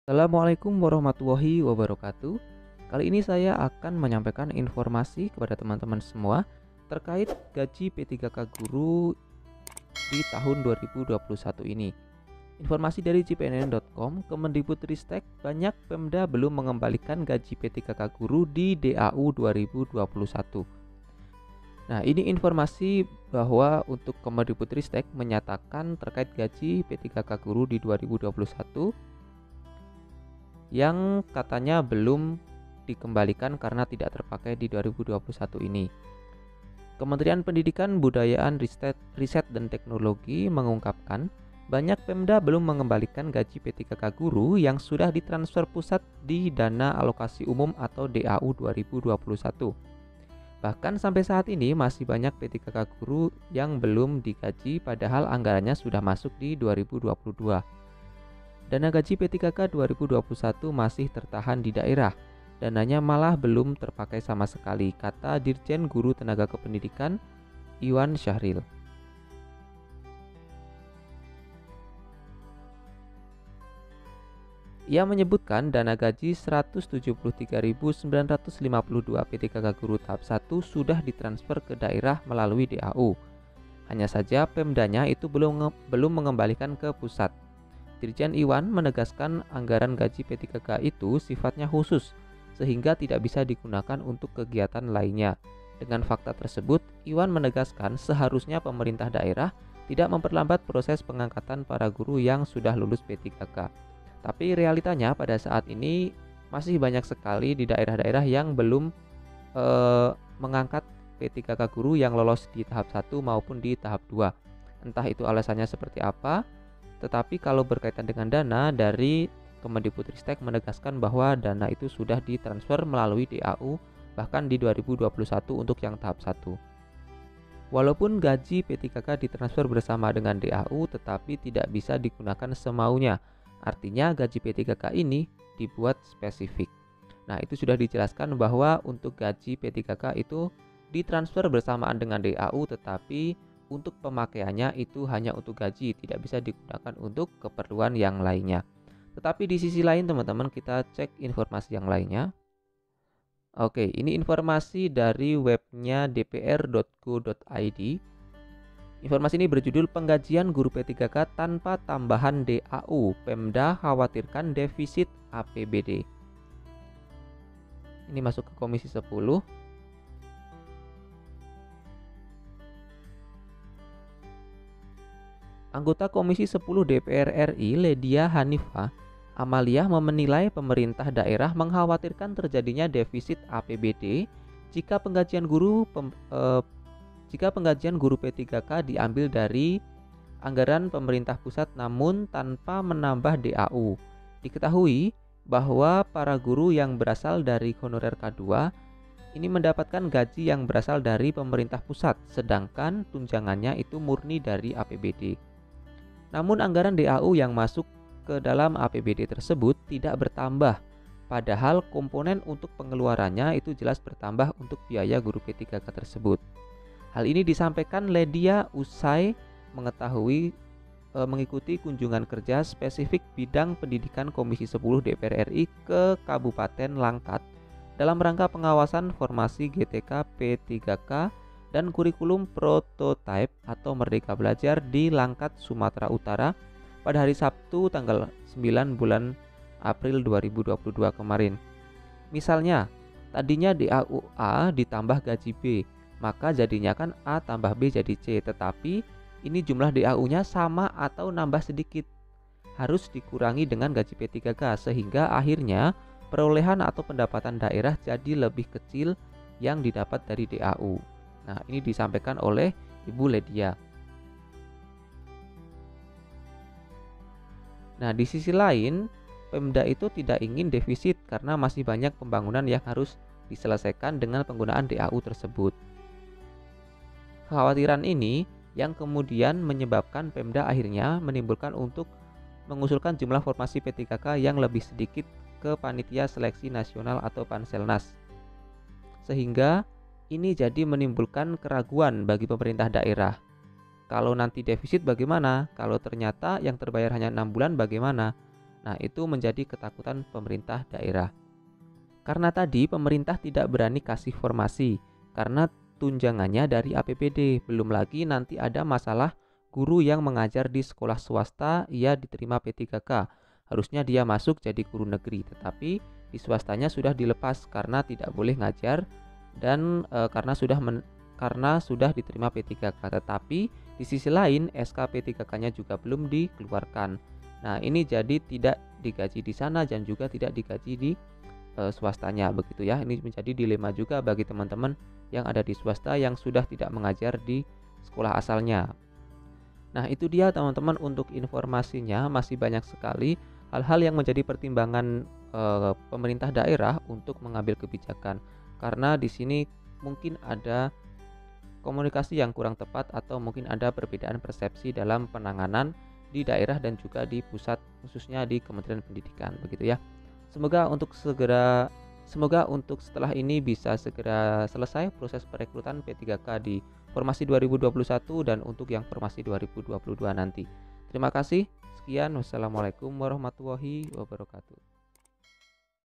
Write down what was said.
Assalamualaikum warahmatullahi wabarakatuh. Kali ini saya akan menyampaikan informasi kepada teman-teman semua terkait gaji P3K guru di tahun 2021 ini. Informasi dari cpnn.com, Kemendikbudristek, banyak Pemda belum mengembalikan gaji P3K guru di DAU 2021. Nah, ini informasi bahwa untuk Kemendikbudristek menyatakan terkait gaji P3K guru di 2021 yang katanya belum dikembalikan karena tidak terpakai di 2021 ini. Kementerian Pendidikan, Budayaan, Riset dan Teknologi mengungkapkan banyak Pemda belum mengembalikan gaji P3K guru yang sudah ditransfer pusat di Dana Alokasi Umum atau DAU 2021. Bahkan sampai saat ini masih banyak P3K guru yang belum digaji padahal anggarannya sudah masuk di 2022. Dana gaji P3K 2021 masih tertahan di daerah. Dananya malah belum terpakai sama sekali, kata Dirjen Guru Tenaga Kependidikan Iwan Syahril. Ia menyebutkan dana gaji 173.952 P3K guru tahap 1 sudah ditransfer ke daerah melalui DAU. Hanya saja Pemdanya itu belum mengembalikan ke pusat. Dirjen Iwan menegaskan anggaran gaji P3K itu sifatnya khusus sehingga tidak bisa digunakan untuk kegiatan lainnya. Dengan fakta tersebut, Iwan menegaskan seharusnya pemerintah daerah tidak memperlambat proses pengangkatan para guru yang sudah lulus P3K. Tapi realitanya pada saat ini masih banyak sekali di daerah-daerah yang belum mengangkat P3K guru yang lolos di tahap 1 maupun di tahap 2. Entah itu alasannya seperti apa. Tetapi kalau berkaitan dengan dana, dari Kemendikbudristek menegaskan bahwa dana itu sudah ditransfer melalui DAU bahkan di 2021 untuk yang tahap 1. Walaupun gaji P3K ditransfer bersama dengan DAU tetapi tidak bisa digunakan semaunya. Artinya gaji P3K ini dibuat spesifik. Nah, itu sudah dijelaskan bahwa untuk gaji P3K itu ditransfer bersamaan dengan DAU tetapi untuk pemakaiannya itu hanya untuk gaji, tidak bisa digunakan untuk keperluan yang lainnya. Tetapi di sisi lain teman-teman, kita cek informasi yang lainnya. Oke, ini informasi dari webnya dpr.go.id. Informasi ini berjudul Penggajian Guru P3K tanpa tambahan DAU, Pemda khawatirkan defisit APBD. Ini masuk ke Komisi 10. Anggota Komisi 10 DPR RI, Ledia Hanifah Amaliah, menilai pemerintah daerah mengkhawatirkan terjadinya defisit APBD jika penggajian guru P3K diambil dari anggaran pemerintah pusat namun tanpa menambah DAU. Diketahui bahwa para guru yang berasal dari honorer K2 ini mendapatkan gaji yang berasal dari pemerintah pusat, sedangkan tunjangannya itu murni dari APBD. Namun anggaran DAU yang masuk ke dalam APBD tersebut tidak bertambah, padahal komponen untuk pengeluarannya itu jelas bertambah untuk biaya guru P3K tersebut. Hal ini disampaikan Ledia usai mengikuti kunjungan kerja spesifik bidang pendidikan Komisi 10 DPR RI ke Kabupaten Langkat dalam rangka pengawasan formasi GTK P3K dan kurikulum prototype atau Merdeka Belajar di Langkat, Sumatera Utara pada hari Sabtu tanggal 9 bulan April 2022 kemarin. Misalnya, tadinya DAU A ditambah gaji B, maka jadinya kan A tambah B jadi C, tetapi ini jumlah DAU-nya sama atau nambah sedikit. Harus dikurangi dengan gaji P3K sehingga akhirnya perolehan atau pendapatan daerah jadi lebih kecil yang didapat dari DAU. Nah, ini disampaikan oleh Ibu Ledia. Nah, di sisi lain, Pemda itu tidak ingin defisit karena masih banyak pembangunan yang harus diselesaikan dengan penggunaan DAU tersebut. Kekhawatiran ini yang kemudian menyebabkan Pemda akhirnya mengusulkan jumlah formasi P3K yang lebih sedikit ke Panitia Seleksi Nasional atau Panselnas. Sehingga ini jadi menimbulkan keraguan bagi pemerintah daerah. Kalau nanti defisit bagaimana? Kalau ternyata yang terbayar hanya 6 bulan bagaimana? Nah, itu menjadi ketakutan pemerintah daerah. Karena tadi pemerintah tidak berani kasih formasi karena tunjangannya dari APBD. Belum lagi nanti ada masalah guru yang mengajar di sekolah swasta ia diterima P3K. Harusnya dia masuk jadi guru negeri, tetapi di swastanya sudah dilepas karena tidak boleh ngajar dan karena sudah diterima P3K. Tetapi di sisi lain SK P3K-nya juga belum dikeluarkan. Nah, ini jadi tidak digaji di sana dan juga tidak digaji di swastanya, begitu ya. Ini menjadi dilema juga bagi teman-teman yang ada di swasta yang sudah tidak mengajar di sekolah asalnya. Nah, itu dia teman-teman untuk informasinya. Masih banyak sekali hal-hal yang menjadi pertimbangan pemerintah daerah untuk mengambil kebijakan, karena di sini mungkin ada komunikasi yang kurang tepat atau mungkin ada perbedaan persepsi dalam penanganan di daerah dan juga di pusat, khususnya di Kementerian Pendidikan, begitu ya. Semoga untuk setelah ini bisa segera selesai proses perekrutan P3K di formasi 2021 dan untuk yang formasi 2022 nanti. Terima kasih. Sekian, wassalamualaikum warahmatullahi wabarakatuh.